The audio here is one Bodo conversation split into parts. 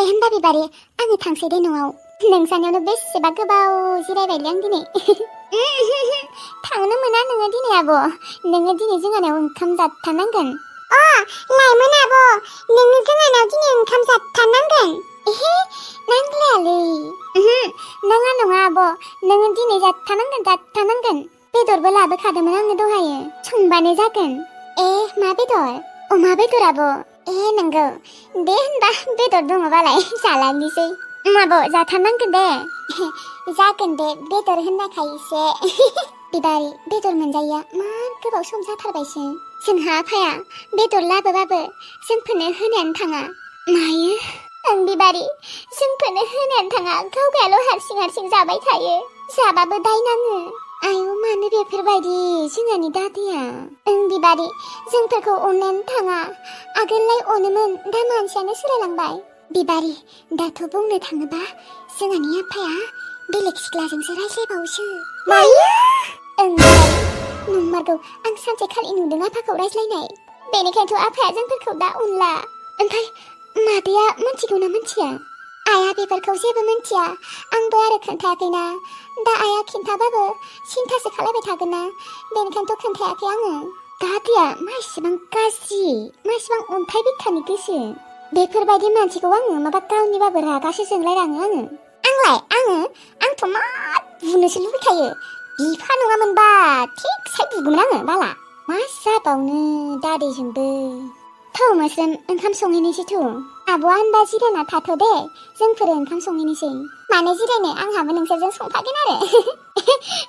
होनबा बिबारि आङो थांसै दे न'आव नोंसानियावनो बेसेबा गोबाव जिरायबायलै आं दिनै थांनो मोना नोङो दिनै आब' नोङो दिनै जोंहानाव ओंखाम जाथारनांगोन लाइमोन आब' नोङो जोंहानाव दिनै ओंखाम जाथारनांगोन नांलायालै नाङा नङा आब' नोङो दिनै जाथारनांगोन बेदरबो लाबोखादोंमोन आङो दहायो संबानो जागोन मा बेदर अमा बेदर आब' नंगौ दे होनबा बेदर दङबालाय जालांनोसै आब' जाथारनांगोन दे जागोन दे बेदर होननायखाय एसे बिबारि बेदर मोनजायैया मार गोबाव सम जाथारबायसो जोंहा आफाया बेदर लाबोबाबो जोंफोरनो होनायानो थाङा मायो ओं बिबारि जोंफोरनो होनायानो थाङा गावगायाल' हारसिं जाबाय थायो जाबाबो दाय नाङो आयौ मानो बेफोरबायदि जोंहानि दादैया ओं बिबारि जोंफोरखौ अननायानो थाङा आगोललाय अनोमोन दा मानसियानो सोलायलांबाय बिबारि दाथ' बुंनो थाङोबा जोंहानि आफाया बेलेग सिख्लाजोंसो रायज्लायबावोसो मायो ओं नंमारगौ आं सानसेखालि नुदों आफाखौ रायज्लायनाय बेनिखायनोथ' आफाया जोंफोरखौ दा अनला ओमफ्राय मादैया मिथिगौ ना मिथिया आइया बेफोरखौ जेबो मिथिया आंबो आरो खोन्थायाखैना दा आइया खिन्थाबाबो सिन्थासो खालायबाय थागोन ना बेनिखायनोथ' खोन्थायाखै आङो दादैया मा इसेबां गाज्रि मा इसेबां अन्थाइ बिखानि गोसो बेफोरबायदि मानसिखौ आङो माबा गावनिबाबो रागासो जोंलायलाङो आंथ' मा बुनोसो लुबैखायो बिफा नङामोनबा थिगसे बुगौमोन आङो बाला मा जाबावनो दादैजोंबो थौ मोस्रोम ओंखाम संहैनोसैथ' आब'आ होनबा जिरायना थाथ' दे जोंफोर ओंखाम संहैनोसै मानो जिरायनो आंहाबो नोंसोरजों संफागोन आरो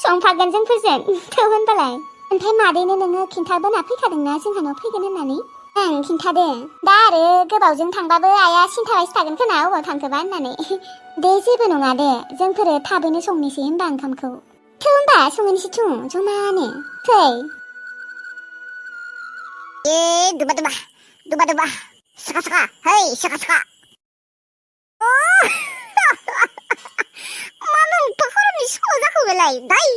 संफागोन जोंफोरजों थौ होनबालाय ओमफ्राय मादैनो नोङो खिन्थाबोना फैखादोंना जोंहानाव फैगोन होननानै ओं खिन्थादों दा आरो गोबावजों थांबाबो आइया सिन्थाबायसो थागोन खोना अबाव थांखोबा होननानै दे जेबो नङा दे जोंफोरो थाबैनो संनोसै होनबा ओंखामखौ थौ होनबा संहैनोसैथ' जमानो फै दुबा साखा है साखा मानो उल्टा खालामनो सिखाव जाखो बेलाय दाय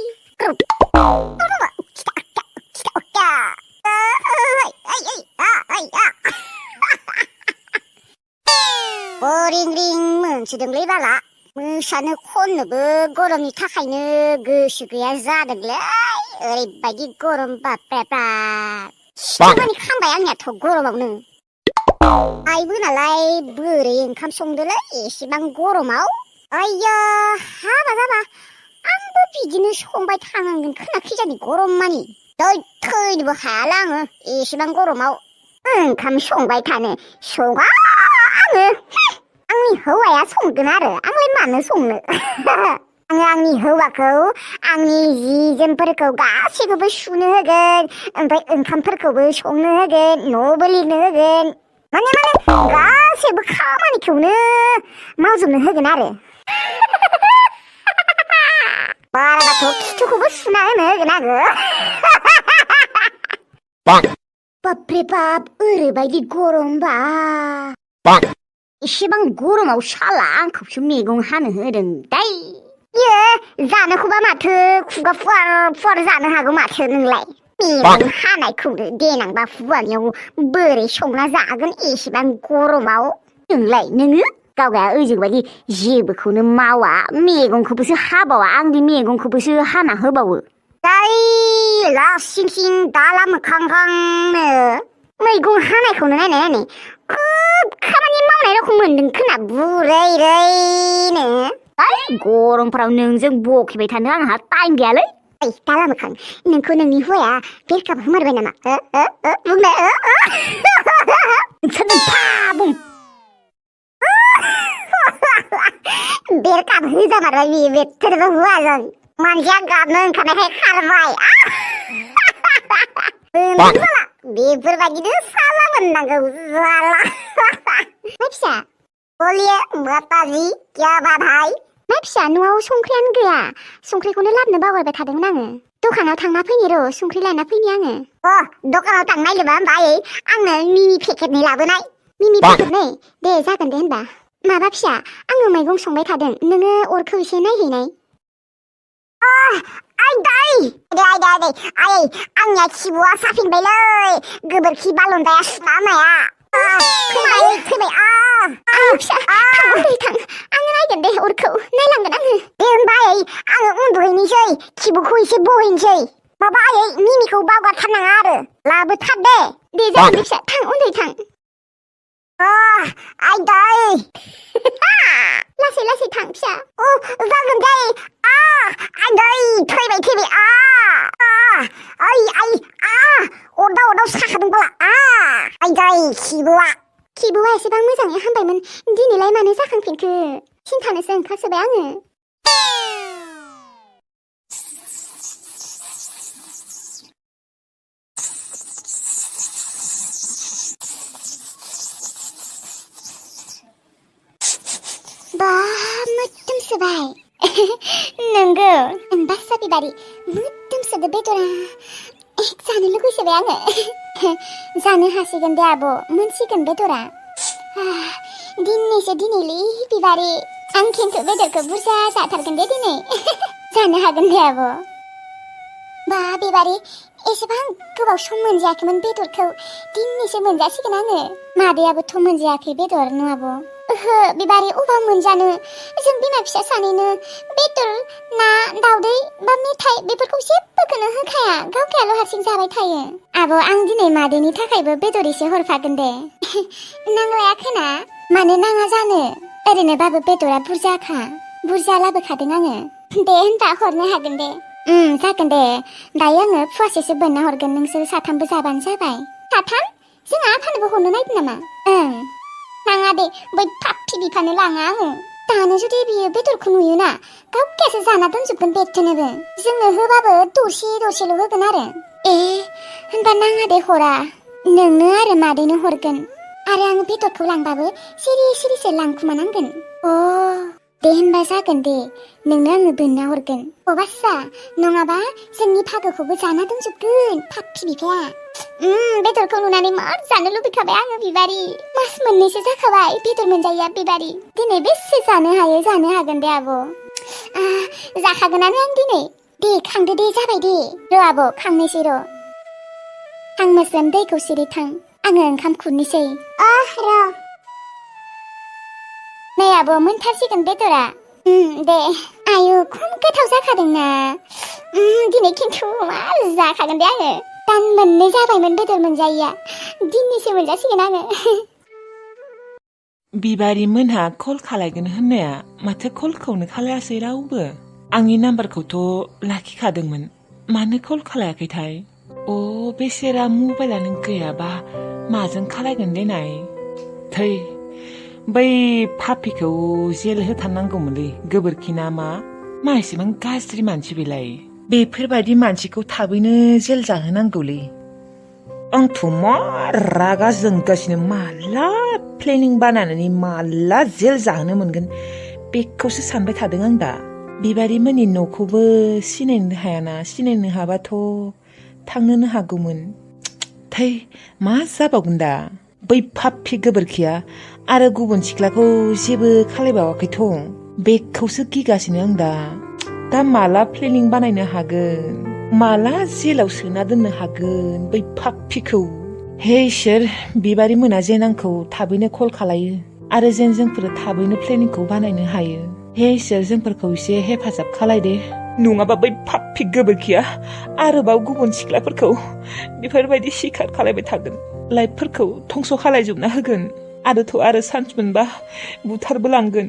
रिं रिं मोनसोदोंलै बाला मोसानो खननोबो गरमनि थाखायनो गोसो गैया जादोंलै ओरैबायदि गरम बापरे बाप सिमानि खामबाय आंनियाथ' गरमावनो आइबो नालाय बोरै ओंखाम संदोलै एसेबां गरमाव आइया हाबा जाबा आंबो बिदिनो संबाय थानांगोन खोना खिजानि गरम मानि दै थैनोबो हायाला आङो एसेबां गरमाव ओंखाम संबाय थानो सङा आङो आंनि हौवाया संगोन आरो आंलाय मानो संनो आङो आंनि हौवाखौ आंनि जि जोमफोरखौ गासैखौबो सुनो होगोन ओमफ्राय ओंखामफोरखौबो संनो होगोन न'बो लिरनो होगोन माने गासैबो खामानिखौनो मावजोबनो होगोन आरो बाराबाथ' खिथुखौबो सुना होनो होगोन आङो बापरे बाप ओरैबायदि गरमबा एसेबां गरमाव साला आंखौसो मैगं हानो होदों दाय जानोखौबा माथो खुगा फुवार फुवार जानो हागौ माथो नोंलाय मैगं हानायखौनो देनांबा फुवानियाव बोरै संना जागोन एसेबां गरमाव नोङो गावगाया ओजोंबायदि जेबोखौनो मावा मैगंखौबोसो हाबावा आंनि मैगंखौबोसो हाना होबावो दाय लासिं सिं दाला मोखांखांनो मैगं हानायखौनो नायनाय खोब खामानि मावनाय रखम मोनदों खोना बुरैनो गरमफ्राव नोंजों बखिबाय थानो आंहा टाइम गैयालै दाला मोखां नोंखौ नोंनि हौवाया बेरखाब होमारबाय नामा बुंनो बेरखाब होजामारबाय बियो बेथोरबो हौवाजों मानसिया गाबनो ओंखारनायखाय खारबाय बेफोरबायदिनो साला मोननांगौ जाला फिसा बोलिए माताजी क्या बात है मा फिसा न'आव संख्रियानो गैया संख्रिखौनो लाबनो बावगारबाय थादोंमोन आङो दखानाव थांना फैनि र' संख्रि लायना फैनि आङो दखानाव थांनाय लोबा होमबा आंनो मिनि पेकेटनि लाबोनाय मिनि पेकेटनै दे जागोन दे होनबा माबा फिसा आङो मैगं संबाय थादों नोङो अरखौ एसे नायहैनाय आंनिया खिबुआ साफिनबायलै गोबोरखि बालन्दाया सुना होनाया खोमायै थैबाय आं फिसा थां उन्दै थां आङो नायगोन दे अरखौ नायलांगोन आङो दे होनबा आयै आङो उन्दुहैनोसै खिबुखौ एसे बहैनोसै माबा आयै मिमिखौ बावगारथारनाङा आरो लाबोथार दे जागोन दे फिसा थां उन्दै थां आयदै लासै लासै थां फिसा जागोन दे आयदै थैबाय अरदाव साखादों बाला आयदै खिबुआ एसेबां मोजाङै हामबायमोन दिनैलाय मानो जाखांफिनखो सिन्थानोसो ओंखारसोबाय आङो बा मोदोमसोबाय नंगौ बासा बिबारि मोदोमसोदो बेदरा जानो लुगैसोबाय आङो जानो हासिगोन दे आब' मोनसिगोन बेदरा दिनैलै बिबारि आं खिन्थु बेदरखौ बुरजा जाथारगोन दे दिनै जानो हागोन दे आब' बा बिबारि एसेबां गोबाव सम मोनजायाखैमोन बेदरखौ दिनैसो मोनजासिगोन आङो मादैयाबोथ' मोनजायाखै बेदर न' आब' ओहो बिबारि अबाव मोनजानो जों बिमा फिसा सानैनो बेदर ना दावदै बा मेथाइ बेफोरखौ जेबोखौनो होखाया गावखायाल' हारसिं जाबाय थायो आब' आं दिनै मादैनि थाखायबो बेदर एसे हरफागोन दे नांलायाखैना मानो नाङा जानो ओरैनोबाबो बेदरा बुरजा लाबोखादों आङो दे होनबा हरनो हागोन दे जागोन दे दायो आङो फुवासेसो बोनना हरगोन नोंसोर साथामबो जाबानो जाबाय साथाम जोंहा आफानोबो हरनो नायदों नामा नाङा दे बै पाप्पि बिफानो लाङा आङो दानो जुदि बियो बेदरखौ नुयोना गावखायासो जाना दोनजोबगोन बेथोनोबो जोंनो होबाबो दरसेल' होगोन आरो होनबा नाङा दे हरा नोंनो आरो मादैनो हरगोन आरो आङो बेदरखौ लांबाबो सिरिसो लांखुमानांगोन दे होनबा जागोन दे नोंनो आङो बोनना हरगोन बासा नङाबा जोंनि फागोखौबो जाना दोनजोबगोन पाप्पि बिफाया बेदरखौ नुनानै मार जानो लुबैखाबाय आङो बिबारि मास मोननैसो जाखाबाय बेदर मोनजाया बिबारि दिनै बेसे जानो हागोन दे आब' जाखागोनानो आं दिनै दे खांदो दे जाबाय दे र' आब' खांनोसै र' आं मोस्रोम दैखौ सिरि थां आङो ओंखाम खुरनोसै र' नै आब' मोनथारसिगोन बेदरा दे आयु खम गोथाव जाखादोंना दिनै खिन्थु मार जाखागोन दे आङो दान मोननै जाबायमोन बेदर मोनजायैया दिनैसो मोनजासिगोन आङो बिबारि मोनहा कल खालायगोन होननाया माथो कलखौनो खालायासै रावबो आंनि नाम्बारखौथ' लाखिखादोंमोन मानो कल खालायाखैथाय बेसेरा मबाइलानो गैयाबा माजों खालायगोन देनाय थै बै पाप्पिखौ जेल होथारनांगौमोनलै गोबोरखि ना मा एसेबां गाज्रि मानसि बेलाय बेफोरबायदि मानसिखौ थाबैनो जेल जाहोनांगौलै आंथ' मा रागा जोंगासिनो माला प्लेनिं बानायनानै माला जेल जाहोनो मोनगोन बेखौसो सानबाय थादों आं दा बिबारि मोननि न'खौबो सिनायनो हाबाथ' थांनोनो हागौमोन थै मा जाबावगोन दा बै पाप्पि गोबोरखिया आरो गुबुन सिख्लाखौ जेबो खालायबावाखैथ' बेखौसो गिगासिनो आं दा माला प्लेनिं बानायनो हागोन माला जेलाव सोना दोननो हागोन बै पाप्पिखौ हे इसोर बिबारि मोना जेन आंखौ थाबैनो कल खालायो आरो जेन जोंफोर थाबैनो प्लेनिंखौ बानायनो हायो हे इसोर जोंफोरखौ एसे हेफाजाब खालायदे नङाबा बै पाप्पि गोबोरखिया आरोबाव गुबुन सिख्लाफोरखौ बेफोरबायदि सिखार खालायबाय थागोन लाइफफोरखौ धंस' खालायजोबना होगोन आरो सान्स मोनबा बुथारबो लांगोन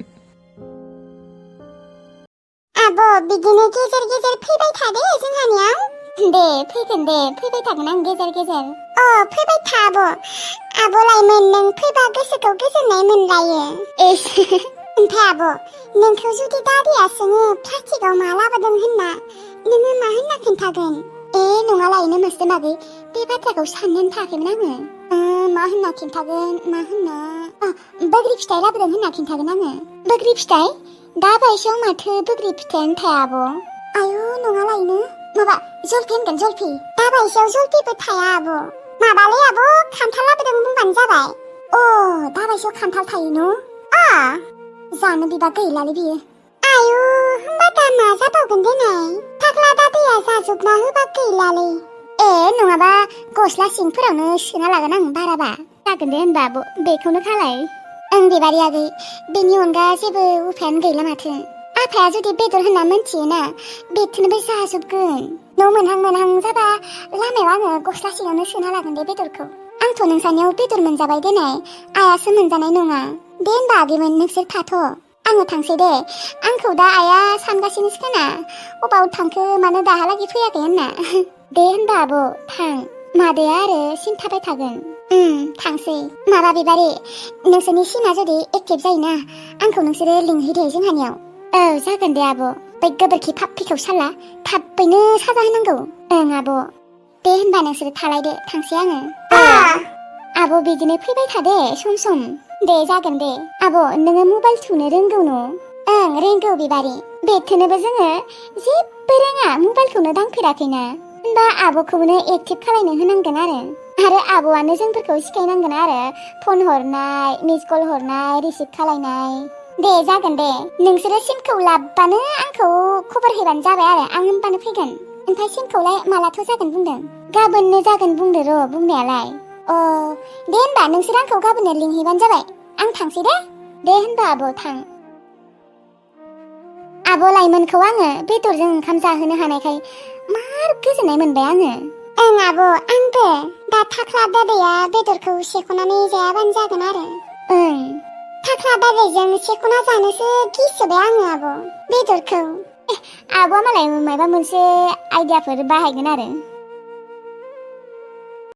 आब' बिदिनो गेजेर फैबाय थादे जोंहानियाव दे फैगोन दे फैबाय थागोन आं गेजेर फैबाय था आब'लायमोन नों फैबा गोसोखौ गोजोननाय मोनलायो ओमफ्राय आब' नोंखौ जुदि दादिया सोङो प्लास्टिकआव मा लाबोदों होनना नोङो मा होनना खिन्थागोन नङा लायनो मोस्रोम आगै बे बाथ्राखौ साननानै थायाखैमोन आङो मा होनना खिन्थागोन बैग्रि फिथाइ लाबोदों होनना खिन्थागोन आङो बैग्रि फिथाइ दा बायसेयाव माथो बैग्रि फिथाइयानो थाया आब' आयु नङा लायनो माबा जलफि होनगोन जलफि दा बायसेयाव जलफिबो थाया आब' माबालै आब' खान्थाल लाबोदों बुंबानो जाबाय दा बायसेयाव खान्थाल थायो न' जानो बिबा गैलालै बियो आयु होमबा दा मा जाबावगोन देनाय फाग्ला दादैया जाजोबना होबा गैलालै नङाबा गस्ला सिंफोरावनो सोना लागोन आं बाराबा जागोन दे होनबा आब' बेखौनो खालाय। ओं बिबारि आगै बेनि अनगा जेबो उफायानो गैला माथो। आफाया जुदि बेदर होनना मोनथियोना बेथोनोबो जाजोबगोन। न' मोनहां जाबा लामायाव आङो गस्ला सिङावनो सोना लागोन दे बेदरखौ। आंथ' नोंसानियाव बेदर मोनजाबाय देनाय आइयासो मोनजानाय नङा। दे होनबा आगैमोन नोंसोर थाथ'। आङो थांसै दे। आंखौ दा आइया सानगासिनोसो खोना अबाव थांखो मानो दाहालागै फैयाखै होनना। दे होनबा आब' थां मादैया आरो सिन्थाबाय थागोन। थांसै। माबा बिबारि नोंसोरनि सिमा जुदि एक्टिभ जायोना आंखौ नोंसोरो लिंहैदो जोंहानियाव। औ जागोन दे आब'। बै गोबोरखि फाप्पिखौ साला थाबैनो साजा होनांगौ। ओं आब'। दे होनबा नोंसोरो थालायदो थांसै आङो। आब' बिदिनो फैबाय थादे सम। दे जागोन दे। आब' नोङो मबाइल थुनो रोंगौ न'? ओं रोंगौ बिबारि। बेथोनोबो जोङो जेबो रोङा मबाइलखौनो दांफेराखैना। होनबा आब'खौनो एक्टिभ खालायनो होनांगोन आरो आब'आनो जोंफोरखौ सिखायनांगोन आरो फन हरनाय मिस कल हरनाय रिसिभ खालायनाय। दे जागोन दे। नोंसोरो सिमखौ लाबबानो आंखौ खबर होबानो जाबाय आरो आं होनबानो फैगोन। ओमफ्राय सिमखौलाय मालाथो जागोन बुंदों? गाबोननो जागोन बुंदो र' बुंनायालाय। दे होनबा नोंसोर आंखौ गाबोननो लिंहैबानो जाबाय। आं थांसै दे। दे होनबा आब' थां। आब' लाइमोनखौ आङो बेदरजों ओंखाम जाहोनो हानायखाय मार गोजोननाय मोनबाय आङो। ओं आब' आंबो दा थाख्ला दादैया बेदरखौ सेख'नानै जायाबानो जागोन आरो। ओं थाख्ला दादैजों सेख'ना जानोसो गिसोबाय आङो आब' बेदरखौ। आब'आ मालाय माबा मोनसे आइडियाफोर बाहायगोन आरो।